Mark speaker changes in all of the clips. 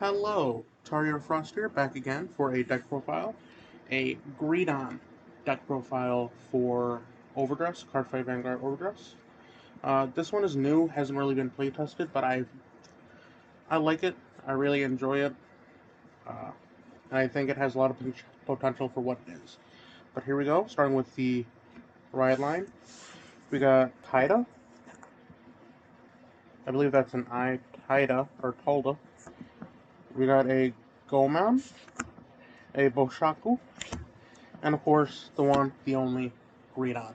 Speaker 1: Hello, Tario Frost here, back again for a deck profile. A Greedon deck profile for Overdress, Cardfight Vanguard Overdress. This one is new, hasn't really been play tested, but I like it. I really enjoy it. Uh, and I think it has a lot of potential for what it is. But here we go, starting with the ride line. We got Taida. I believe that's an I, Taida, or Talda. We got a Goman, a Boshaku, and of course, the one, the only, Greedon,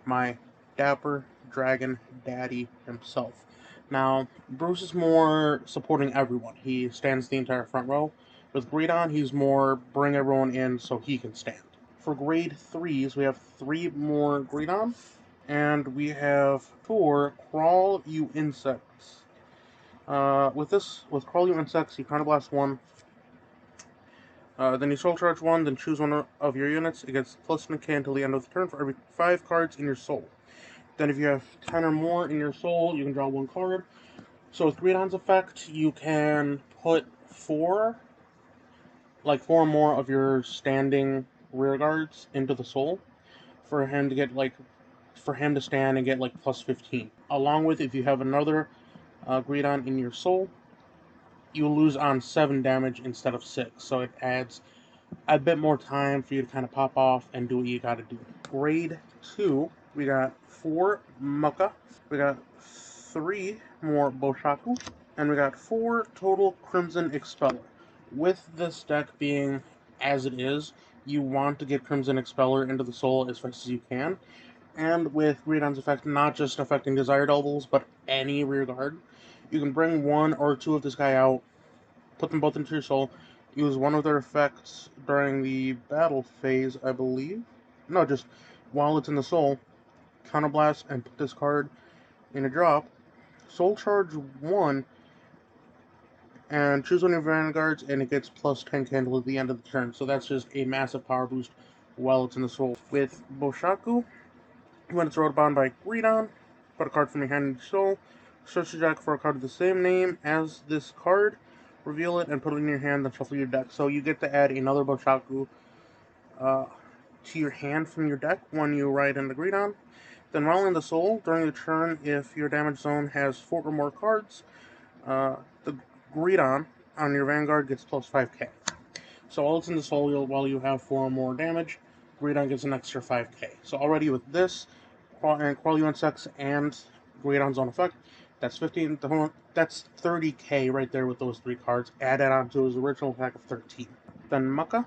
Speaker 1: my dapper dragon daddy himself. Now, Bruce is more supporting everyone. He stands the entire front row. With Greedon, he's more bring everyone in so he can stand. For grade 3s, we have 3 more Greedon, and we have 4 Crawl You Insects. With Crawl You Insects, you kind of blast 1, then you soul charge 1, then choose one of your units. It gets plus 10k until the end of the turn for every 5 cards in your soul. Then if you have 10 or more in your soul, you can draw 1 card. So with Greedon's effect, you can put 4 more of your standing rear guards into the soul for him to get for him to stand and get plus 15. Along with, if you have another Greedon in your soul, you lose on 7 damage instead of 6. So it adds a bit more time for you to kind of pop off and do what you got to do. Grade 2, we got 4 Mucka, we got 3 more Boshaku, and we got 4 total Crimson Expeller. With this deck being as it is, you want to get Crimson Expeller into the soul as fast as you can. And with Greedon's effect not just affecting Desire Doubles, but any rear guard, you can bring 1 or 2 of this guy out, put them both into your soul, use one of their effects during the battle phase, I believe. No, just while it's in the soul, counterblast and put this card in a drop. Soul charge 1 and choose one of your vanguards, and it gets plus 10 candle at the end of the turn. So that's just a massive power boost while it's in the soul. With Boshaku, when it's rolled upon by Greedon, put a card from your hand in your soul. Search your deck for a card of the same name as this card, reveal it, and put it in your hand, then shuffle your deck. So you get to add another Boshaku uh, to your hand from your deck when you ride into Greedon. Then while in the soul, during the turn, if your damage zone has 4 or more cards, the Greedon on your Vanguard gets plus 5k. So while it's in the soul, while you have 4 or more damage, Greedon gets an extra 5k. So already with this, Crawl You Insects and Greedon's own effect, that's 15. That's 30k right there with those 3 cards, added on to his original attack of 13. Then Mucka.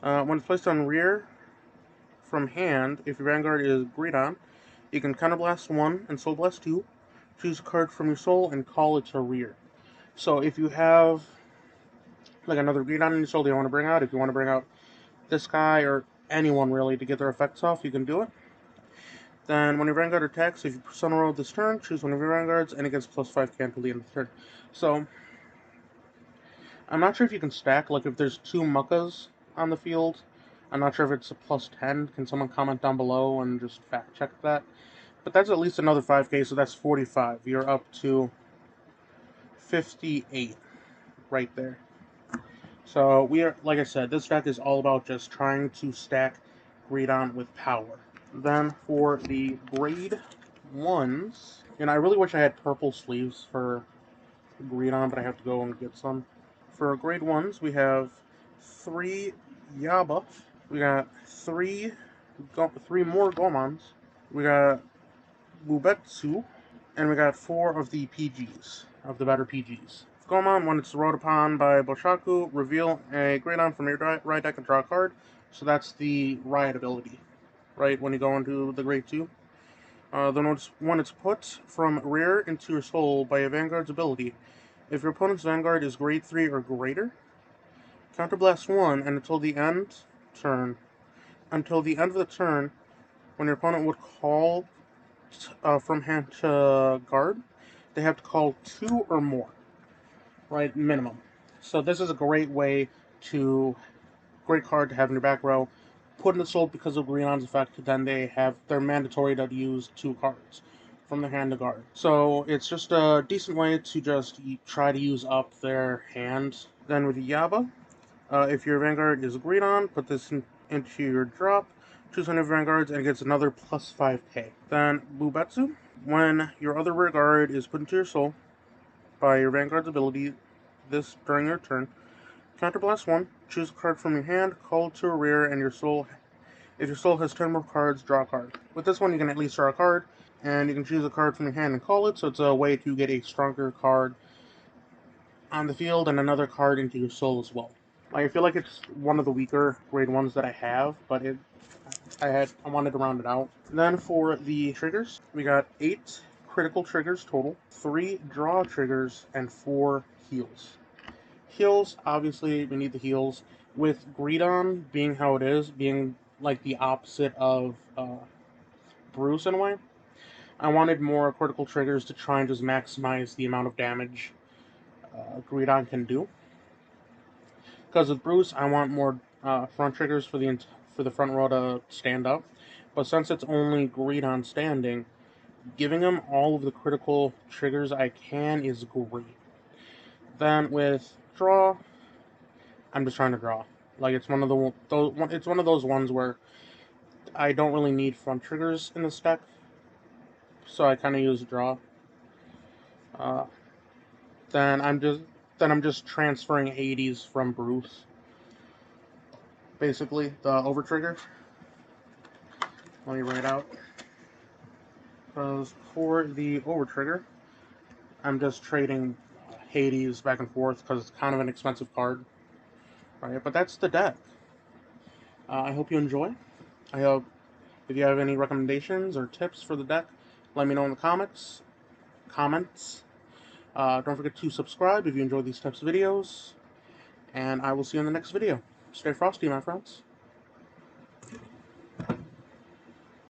Speaker 1: When it's placed on rear from hand, if your Vanguard is Greedon, you can Counterblast 1 and Soul Blast 2, choose a card from your soul, and call it to rear. So if you have another Greedon in your soul that you want to bring out, if you want to bring out this guy or anyone really to get their effects off, you can do it. Then when your Vanguard attacks, if you Persona Roll this turn, choose one of your Vanguards, and it gets plus 5k until the end of the turn. So, I'm not sure if you can stack, if there's 2 Muckas on the field. I'm not sure if it's a plus 10. Can someone comment down below and just fact check that? But that's at least another 5k, so that's 45. You're up to 58 right there. So we are, like I said, this deck is all about just trying to stack Greedon with power. Then for the grade 1s, I really wish I had purple sleeves for Greedon, but I have to go and get some. For grade 1s, we have 3 Yaba, we got 3 more Gomons, we got Bubetsu, and we got 4 of the PGs, of the better PGs. Gomon, when it's rode upon by Boshaku, reveal a Greydon from your right deck and draw a card. So that's the Riot ability, right, when you go into the grade 2. Then when it's put from rear into your soul by a Vanguard's ability, if your opponent's Vanguard is grade 3 or greater, Counterblast 1, and until the end of the turn, when your opponent would call from hand to guard, they have to call 2 or more, right, minimum. So this is a great card to have in your back row. Put in the soul because of Greedon's effect, then they're mandatory to use 2 cards. from the hand to guard. So it's just a decent way to just try to use up their hand. Then with Yaba, if your Vanguard is Greedon, put this into your drop, choose one of your Vanguards, and it gets another plus 5k. Then Bubetsu, when your other rear guard is put into your soul by your Vanguard's ability this during your turn, counterblast 1, choose a card from your hand, call it to a rear, and your soul. If your soul has 10 more cards, draw a card. With this one, you can at least draw a card, and you can choose a card from your hand and call it, so it's a way to get a stronger card on the field and another card into your soul as well. I feel like it's one of the weaker grade 1s that I have, but I wanted to round it out. Then for the triggers, we got 8 critical triggers total, 3 draw triggers, and 4 heals. Heals, obviously, we need the heals. With Greedon being how it is, being like the opposite of Bruce in a way, I wanted more critical triggers to try and just maximize the amount of damage Greedon can do. Because with Bruce, I want more front triggers for the front row to stand up. But since it's only Greedon standing, giving him all of the critical triggers I can is great. Then with draw, I'm just trying to draw. Like it's one of those ones where I don't really need front triggers in this deck, so I kind of use draw. Uh, then I'm just transferring 80s from Bruce. Basically, the over trigger. Let me write out. Because for the over trigger, I'm just trading Hades back and forth because it's kind of an expensive card. Right, but that's the deck. I hope you enjoy. I hope if you have any recommendations or tips for the deck, let me know in the comments. Don't forget to subscribe if you enjoy these types of videos. And I will see you in the next video. Stay frosty, my friends.